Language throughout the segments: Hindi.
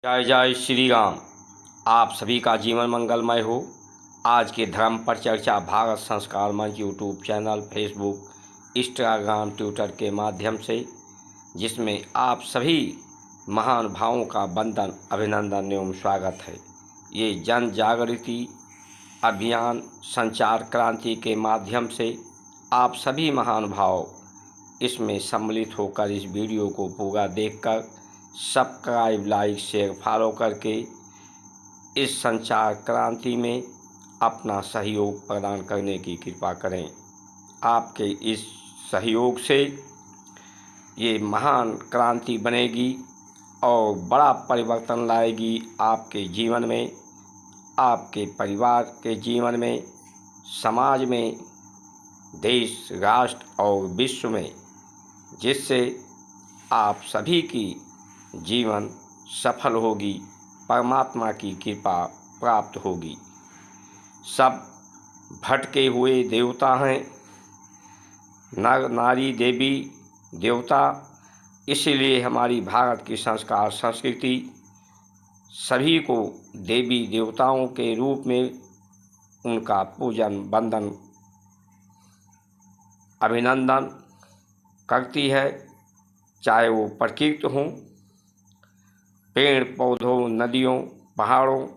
जय जय श्री राम। आप सभी का जीवन मंगलमय हो। आज के धर्म पर चर्चा भारत संस्कार मंच YouTube channel, Facebook, Instagram, Twitter के माध्यम से, जिसमें आप सभी महान भावों का वंदन, अभिनंदन एवं स्वागत है। ये जन जागृति अभियान संचार क्रांति के माध्यम से आप सभी महान भाव इसमें सम्मिलित होकर इस वीडियो को पूरा देखकर सब्सक्राइब, लाइक, शेयर, फॉलो करके इस संचार क्रांति में अपना सहयोग प्रदान करने की कृपा करें। आपके इस सहयोग से ये महान क्रांति बनेगी और बड़ा परिवर्तन लाएगी आपके जीवन में, आपके परिवार के जीवन में, समाज में, देश, राष्ट्र और विश्व में, जिससे आप सभी की जीवन सफल होगी, परमात्मा की कृपा प्राप्त होगी। सब भटके हुए देवता हैं, नर नारी देवी देवता, इसलिए हमारी भारत की संस्कार संस्कृति सभी को देवी देवताओं के रूप में उनका पूजन, वंदन, अभिनंदन करती है। चाहे वो प्रकृति हों, पेड़ पौधों, नदियों, पहाड़ों,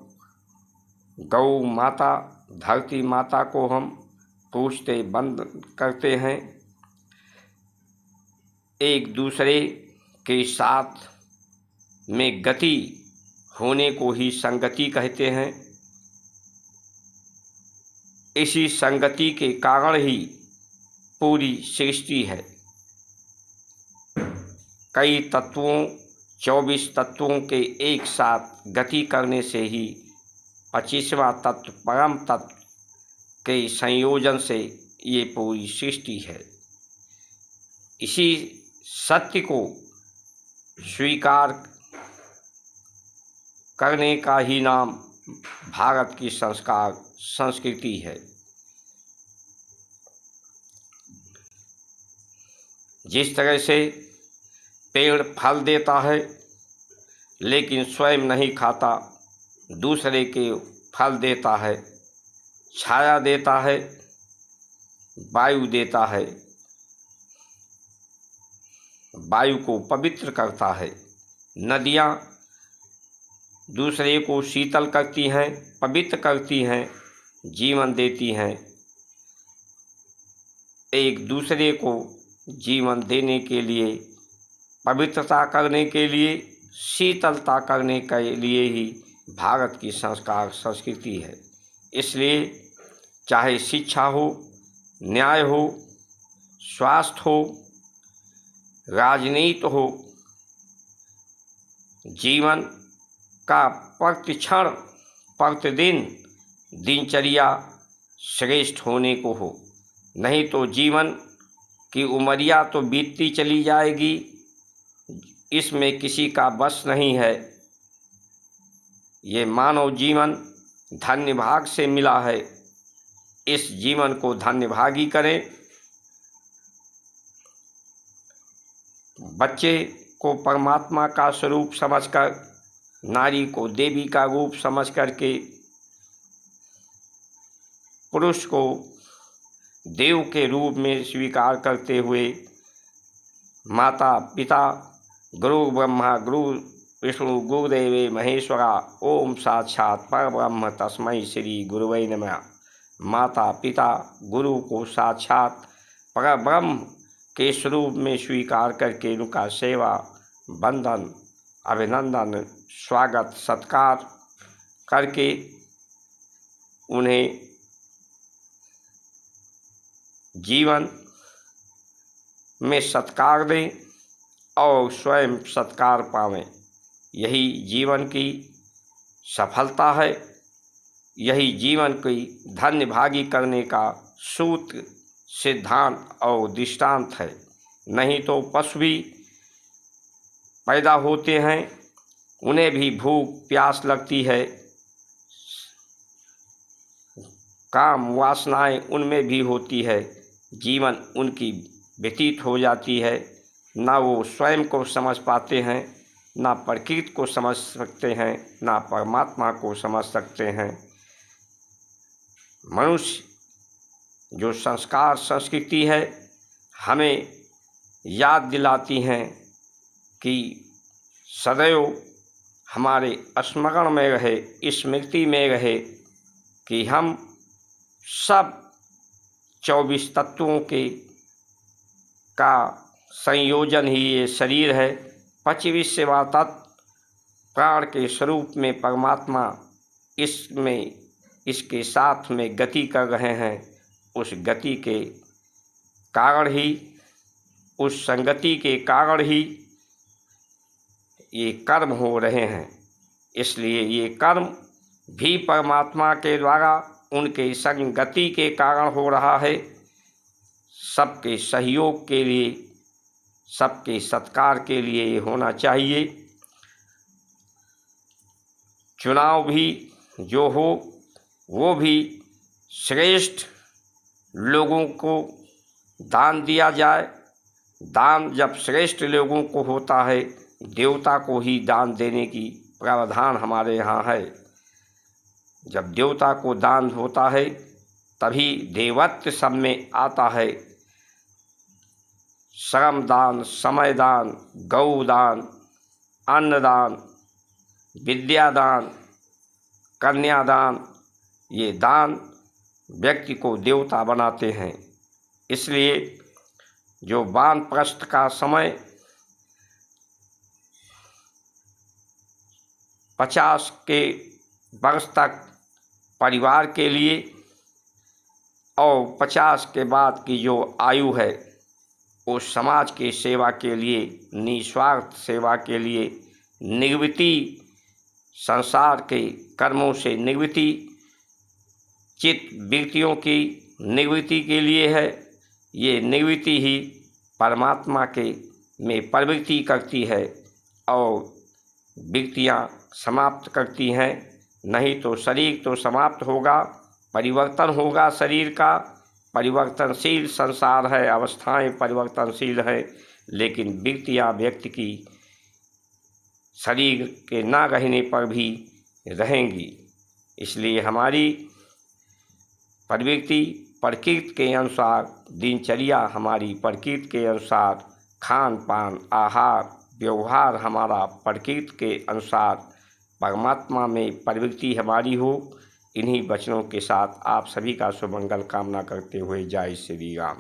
गौ माता, धरती माता को हम पूजते बंद करते हैं। एक दूसरे के साथ में गति होने को ही संगति कहते हैं। इसी संगति के कारण ही पूरी सृष्टि है। कई तत्वों, 24 तत्वों के एक साथ गति करने से ही 25वां तत्व, परम तत्व के संयोजन से ये पूरी सृष्टि है। इसी सत्य को स्वीकार करने का ही नाम भारत की संस्कार संस्कृति है। जिस तरह से पेड़ फल देता है लेकिन स्वयं नहीं खाता, दूसरे के फल देता है, छाया देता है, वायु देता है, वायु को पवित्र करता है। नदियाँ दूसरे को शीतल करती हैं, पवित्र करती हैं, जीवन देती हैं। एक दूसरे को जीवन देने के लिए, पवित्रता करने के लिए, शीतलता करने के लिए ही भारत की संस्कार संस्कृति है। इसलिए चाहे शिक्षा हो, न्याय हो, स्वास्थ्य हो, राजनीति हो, जीवन का प्रतिक्षण, प्रतिदिन दिनचर्या श्रेष्ठ होने को हो। नहीं तो जीवन की उमरिया तो बीतती चली जाएगी, इसमें किसी का बस नहीं है। ये मानव जीवन धन्य भाग से मिला है, इस जीवन को धन्य भागी करें। बच्चे को परमात्मा का स्वरूप समझकर, नारी को देवी का रूप समझ करके, पुरुष को देव के रूप में स्वीकार करते हुए, माता पिता, गुरु ब्रह्मा गुरु विष्णु गुरुदेवे महेश्वरा, ओम साक्षात परब्रह्म तस्मै श्री गुरुवे नमः। माता पिता गुरु को साक्षात परब्रह्म के स्वरूप में स्वीकार करके उनका सेवा, वंदन, अभिनंदन, स्वागत, सत्कार करके उन्हें जीवन में सत्कार दें और स्वयं सत्कार पावें। यही जीवन की सफलता है, यही जीवन की धन्य भागी करने का सूत्र, सिद्धांत और दृष्टांत है। नहीं तो पशु भी पैदा होते हैं, उन्हें भी भूख प्यास लगती है, काम वासनाएं उनमें भी होती है, जीवन उनकी व्यतीत हो जाती है। ना वो स्वयं को समझ पाते हैं, ना प्रकृति को समझ सकते हैं, ना परमात्मा को समझ सकते हैं। मनुष्य जो संस्कार संस्कृति है हमें याद दिलाती हैं कि सदैव हमारे स्मरण में रहे, स्मृति में रहे कि हम सब 24 तत्वों के का संयोजन ही ये शरीर है। 25 सेवा तत्व प्राण के स्वरूप में परमात्मा इसमें इसके साथ में गति कर रहे हैं। उस गति के कारण ही, उस संगति के कारण ही ये कर्म हो रहे हैं। इसलिए ये कर्म भी परमात्मा के द्वारा उनके संगति के कारण हो रहा है। सबके सहयोग के लिए, सबके सत्कार के लिए ये होना चाहिए। चुनाव भी जो हो वो भी श्रेष्ठ लोगों को दान दिया जाए। दान जब श्रेष्ठ लोगों को होता है, देवता को ही दान देने की प्रावधान हमारे यहाँ है। जब देवता को दान होता है तभी देवत्व सब में आता है। श्रम दान, समय दान, गौ दान, अन्नदान, विद्यादान, कन्यादान, ये दान व्यक्ति को देवता बनाते हैं। इसलिए जो वानप्रस्थ का समय 50 के वर्ष तक परिवार के लिए और 50 के बाद की जो आयु है वो समाज के सेवा के लिए, निस्वार्थ सेवा के लिए, निवृत्ति, संसार के कर्मों से निवृत्ति, चित्त वृत्तियों की निवृत्ति के लिए है। ये निवृत्ति ही परमात्मा के में प्रवृत्ति करती है और वृत्तियाँ समाप्त करती हैं। नहीं तो शरीर तो समाप्त होगा, परिवर्तन होगा शरीर का। परिवर्तनशील संसार है, अवस्थाएं परिवर्तनशील है, लेकिन वृत्तियाँ व्यक्ति की शरीर के ना रहने पर भी रहेंगी। इसलिए हमारी प्रवृत्ति प्रकृति के अनुसार, दिनचर्या हमारी प्रकृति के अनुसार, खान पान, आहार, व्यवहार हमारा प्रकृति के अनुसार परमात्मा में प्रवृत्ति हमारी हो। इन्हीं वचनों के साथ आप सभी का सुमंगल कामना करते हुए जय श्री राम।